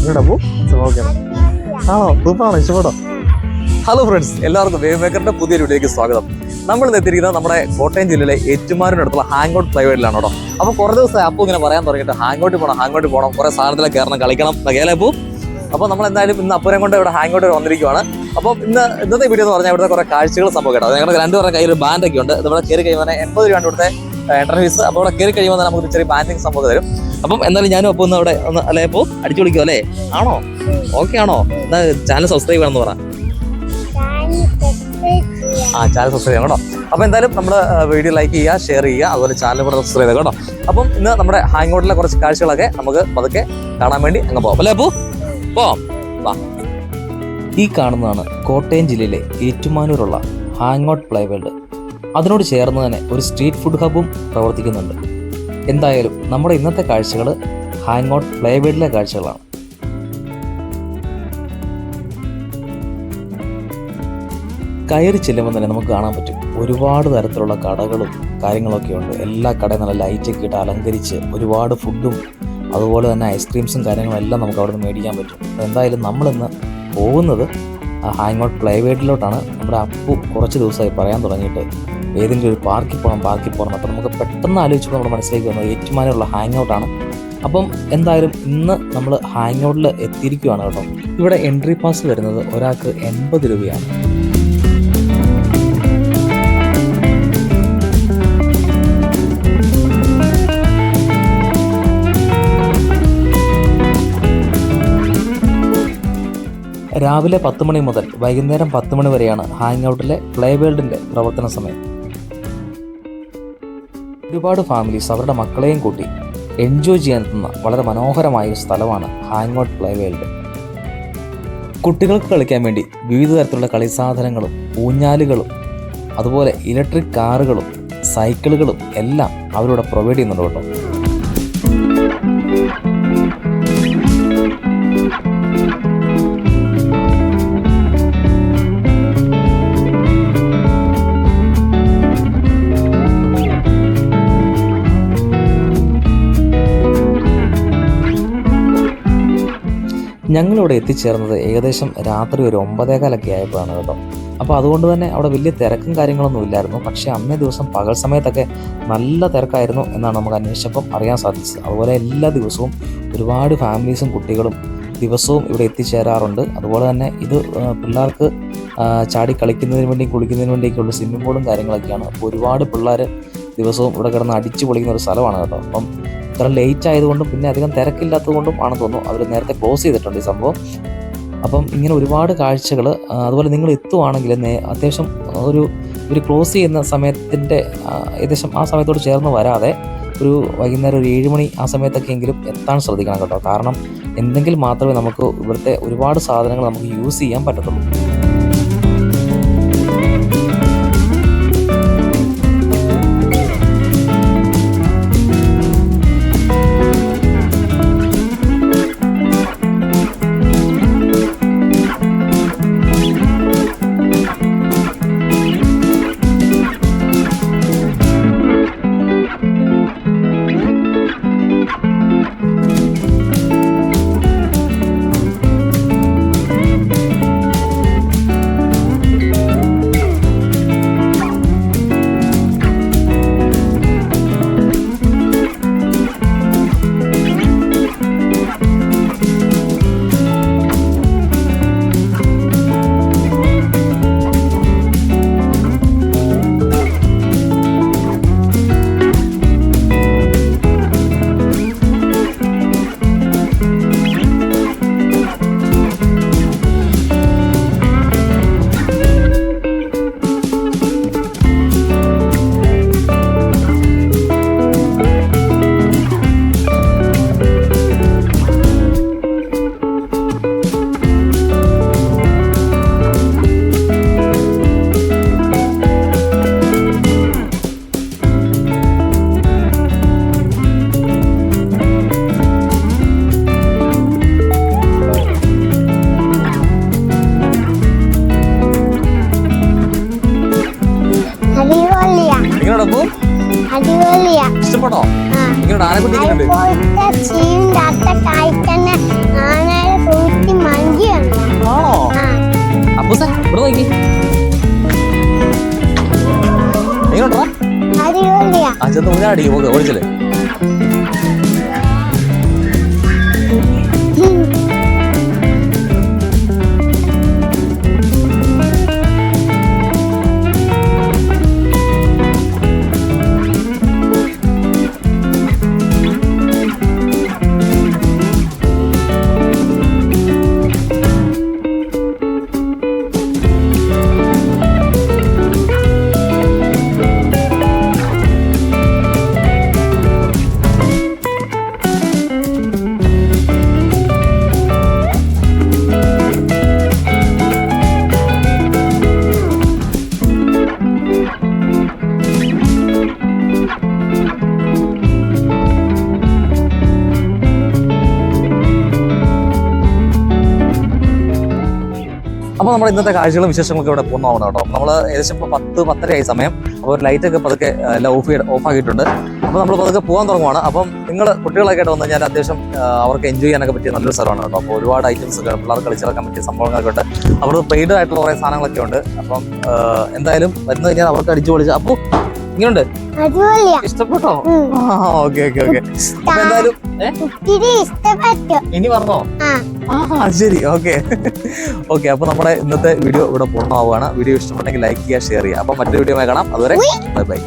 ഇങ്ങോട്ടപ്പോ okay ആണോ സൂപ്പറാണോ ഇഷ്ടപ്പെട്ടോ? Hello friends, എല്ലാവർക്കും വേവ് മേക്കറിന്റെ പുതിയൊരു വീഡിയോയ്ക്ക് സ്വാഗതം. നമ്മൾ എത്തിയിരിക്കുന്നത് നമ്മുടെ കോട്ടയം ജില്ലയിലെ ഏറ്റുമാനൂരിനടുത്തുള്ള ഹാങ് ഔട്ട് പ്രൈവേറ്റിലാണ് കേട്ടോ. അപ്പോൾ കുറേ ദിവസം അപ്പൂ ഇങ്ങനെ പറയാൻ തുടങ്ങിയിട്ട് ഹാങ് ഔട്ടിൽ പോകണം, കുറേ സാധനത്തിലൊക്കെ കയറണം, കളിക്കണം എന്നൊക്കെയല്ലേ അപ്പൂ. അപ്പോൾ നമ്മൾ എന്തായാലും ഇന്ന് അപ്പൂരെ കൊണ്ട് ഇവിടെ ഹാങ് ഔട്ട് വന്നിരിക്കുവാണ്. അപ്പോൾ ഇന്നത്തെ വീഡിയോ എന്ന് പറഞ്ഞാൽ ഇവിടുത്തെ കുറേ കാഴ്ചകൾ സംഭവം കേട്ടോ. ഞങ്ങളുടെ രണ്ടുപേരുടെ കയ്യിൽ ഒരു ബാൻഡൊക്കെ ഉണ്ട്. ഇവിടെ കയറി കഴിയുമ്പോൾ 80 രൂപയാണ് ഇവിടുത്തെ എൻട്രൻ ഫീസ്. അപ്പോൾ ഇവിടെ കയറി കഴിയുമ്പോൾ തന്നെ നമുക്ക് ചെറിയ ബാൻഡിങ് സംഭവം തരും. അപ്പം എന്നാലും ഞാനും അപ്പോൾ ഒന്ന് അവിടെ ഒന്ന് അല്ലേ അപ്പോൾ അടിച്ചു വിളിക്കും അല്ലേ? ആണോ? ഓക്കെ ആണോ? എന്നാൽ ചാനൽ സബ്സ്ക്രൈബ് ചെയ്യണമെന്ന് പറ. ചാനൽ സബ്സ്ക്രൈബ് ചെയ്യണം കേട്ടോ. അപ്പോൾ എന്തായാലും നമ്മുടെ വീഡിയോ ലൈക്ക് ചെയ്യുക, ഷെയർ ചെയ്യുക, അതുപോലെ ചാനൽ കൂടെ സബ്സ്ക്രൈബ് ചെയ്യുക കേട്ടോ. അപ്പം ഇന്ന് നമ്മുടെ ഹാങ് ഔട്ടിലെ കുറച്ച് കാഴ്ചകളൊക്കെ നമുക്ക് പതുക്കെ കാണാൻ വേണ്ടി അങ്ങ് പോകാം അല്ലേ അപ്പൂ? പോവാം, വാ. ഈ കാണുന്നതാണ് കോട്ടയം ജില്ലയിലെ ഏറ്റുമാനൂരുള്ള ഹാങ് ഔട്ട് പ്ലേ വേൾഡ്. അതിനോട് ചേർന്ന് തന്നെ ഒരു സ്ട്രീറ്റ് ഫുഡ് ഹബും പ്രവർത്തിക്കുന്നുണ്ട്. എന്തായാലും നമ്മുടെ ഇന്നത്തെ കാഴ്ചകൾ ഹാങ് ഔട്ട് പ്ലേ വേൾഡിലെ കാഴ്ചകളാണ്. കയറി ചെല്ലുമ്പോൾ തന്നെ നമുക്ക് കാണാൻ പറ്റും ഒരുപാട് തരത്തിലുള്ള കടകളും കാര്യങ്ങളൊക്കെ ഉണ്ട്. എല്ലാ കടയും നല്ല ലൈറ്റൊക്കെ ഇട്ട് അലങ്കരിച്ച് ഒരുപാട് ഫുഡും അതുപോലെ തന്നെ ഐസ്ക്രീംസും കാര്യങ്ങളും എല്ലാം നമുക്ക് അവിടെ നിന്ന് മേടിക്കാൻ പറ്റും. എന്തായാലും നമ്മളിന്ന് പോകുന്നത് ഹാങ് ഔട്ട് പ്ലേ വേൾഡിലോട്ടാണ്. നമ്മുടെ അപ്പു കുറച്ച് ദിവസമായി പറയാൻ തുടങ്ങിയിട്ട് ഏതെങ്കിലും ഒരു പാർക്കിൽ പോകണം. അപ്പോൾ നമുക്ക് പെട്ടെന്ന് ആലോചിച്ചപ്പോൾ നമ്മുടെ മനസ്സിലേക്ക് വന്നത് ഏറ്റുമാനൂരുള്ള ഹാങ് ഔട്ടാണ്. അപ്പം എന്തായാലും ഇന്ന് നമ്മൾ ഹാങ് ഔട്ടിൽ എത്തിയിരിക്കുകയാണ് കേട്ടോ. ഇവിടെ എൻട്രി പാസ് വരുന്നത് ഒരാൾക്ക് 80 രൂപയാണ്. രാവിലെ 10 മണി മുതൽ വൈകുന്നേരം 10 മണി വരെയാണ് ഹാങ് ഔട്ടിലെ പ്ലേ വേൾഡിൻ്റെ പ്രവർത്തന സമയം. ഒരുപാട് ഫാമിലീസ് അവരുടെ മക്കളെയും കൂട്ടി എൻജോയ് ചെയ്യാനെത്തുന്ന വളരെ മനോഹരമായ ഒരു സ്ഥലമാണ് ഹാങ് ഔട്ട് പ്ലേ വേൾഡ്. കുട്ടികൾക്ക് കളിക്കാൻ വേണ്ടി വിവിധ തരത്തിലുള്ള കളി സാധനങ്ങളും ഊഞ്ഞാലുകളും അതുപോലെ ഇലക്ട്രിക് കാറുകളും സൈക്കിളുകളും എല്ലാം അവരിവിടെ പ്രൊവൈഡ് ചെയ്യുന്നുണ്ട് കേട്ടോ. ഞങ്ങളിവിടെ എത്തിച്ചേർന്നത് ഏകദേശം രാത്രി ഒരു 9:15 ആയപ്പോഴാണ് കേട്ടോ. അപ്പോൾ അതുകൊണ്ട് തന്നെ അവിടെ വലിയ തിരക്കും കാര്യങ്ങളൊന്നും ഇല്ലായിരുന്നു. പക്ഷേ അന്നേ ദിവസം പകൽ സമയത്തൊക്കെ നല്ല തിരക്കായിരുന്നു എന്നാണ് നമുക്ക് അന്വേഷിച്ചപ്പം അറിയാൻ സാധിച്ചത്. അതുപോലെ എല്ലാ ദിവസവും ഒരുപാട് ഫാമിലീസും കുട്ടികളും ദിവസവും ഇവിടെ എത്തിച്ചേരാറുണ്ട്. അതുപോലെ തന്നെ ഇത് പിള്ളേർക്ക് ചാടി കളിക്കുന്നതിന് വേണ്ടിയും കുളിക്കുന്നതിന് വേണ്ടിയൊക്കെയുള്ള സ്വിമ്മിംഗ് പൂളും കാര്യങ്ങളൊക്കെയാണ്. അപ്പോൾ ഒരുപാട് പിള്ളേർ ദിവസവും ഇവിടെ കിടന്ന് അടിച്ചു പൊളിക്കുന്ന ഒരു സ്ഥലമാണ് കേട്ടോ. അപ്പം ഇത്ര ലേറ്റ് ആയതുകൊണ്ടും പിന്നെ അധികം തിരക്കില്ലാത്തത് കൊണ്ടും ആണെന്ന് തോന്നുന്നു അവർ നേരത്തെ ക്ലോസ് ചെയ്തിട്ടുണ്ട് ഈ സംഭവം. അപ്പം ഇങ്ങനെ ഒരുപാട് കാഴ്ചകൾ. അതുപോലെ നിങ്ങൾ എത്തുവാണെങ്കിൽ അത്യാവശ്യം ഒരു ക്ലോസ് ചെയ്യുന്ന സമയത്തിൻ്റെ ഏകദേശം ആ സമയത്തോട് ചേർന്ന് വരാതെ ഒരു വൈകുന്നേരം ഒരു 7 മണി ആ സമയത്തൊക്കെ എങ്കിലും എത്താൻ ശ്രദ്ധിക്കണം കേട്ടോ. കാരണം എന്തെങ്കിലും മാത്രമേ നമുക്ക് ഇവിടുത്തെ ഒരുപാട് സാധനങ്ങൾ നമുക്ക് യൂസ് ചെയ്യാൻ പറ്റത്തുള്ളൂ. ഇഷ്ടപ്പെട്ടോ? ഇങ്ങോട്ട് ആനക്കുട്ടി എങ്ങനെയുണ്ട്? ചെന്ന് ഊഞ്ഞാടി ഓടിച്ചില്ലേ. അപ്പോൾ നമ്മുടെ ഇന്നത്തെ കാഴ്ചകളും വിശേഷങ്ങളൊക്കെ ഇവിടെ പൂർണ്ണമാവണം കേട്ടോ. നമ്മൾ ഏകദേശം ഇപ്പോൾ 10-10:30 സമയം. അപ്പോൾ ഒരു ലൈറ്റൊക്കെ പതുക്കെ എല്ലാം ഓഫാക്കിയിട്ടുണ്ട്. അപ്പോൾ നമ്മൾ പതുക്കെ പോകാൻ തുടങ്ങുവാണ്. അപ്പം നിങ്ങൾ കുട്ടികളൊക്കെ ആയിട്ട് വന്നു കഴിഞ്ഞാൽ അത്യാവശ്യം അവർക്ക് എൻജോയ് ചെയ്യാനൊക്കെ പറ്റിയ നല്ലൊരു സ്ഥലമാണ് കേട്ടോ. അപ്പോൾ ഒരുപാട് ഐറ്റംസ് ഒക്കെ പിള്ളേർക്ക് കളിച്ചിറക്കാൻ പറ്റിയ സംഭവങ്ങളൊക്കെ ഉണ്ട്. അവിടെ പെയ്ഡ് ആയിട്ടുള്ള കുറേ സാധനങ്ങളൊക്കെ ഉണ്ട്. അപ്പം എന്തായാലും വന്നു കഴിഞ്ഞാൽ അവർക്ക് അടിച്ചു പൊളിച്ച്. അപ്പോൾ ഇങ്ങനെയുണ്ട്, ഇഷ്ടപ്പെട്ടോ? Okay okay okay. അപ്പൊ എന്തായാലും ഇനി പറഞ്ഞോ? ശരി, ഓക്കെ ഓക്കെ. അപ്പൊ നമ്മുടെ ഇന്നത്തെ വീഡിയോ ഇവിടെ പൂർണ്ണമാവുകയാണ്. വീഡിയോ ഇഷ്ടപ്പെട്ടെങ്കിൽ ലൈക്ക് ചെയ്യുക, ഷെയർ ചെയ്യുക. അപ്പൊ മറ്റൊരു വീഡിയോ കാണാം. അതുവരെ ബൈ ബൈ.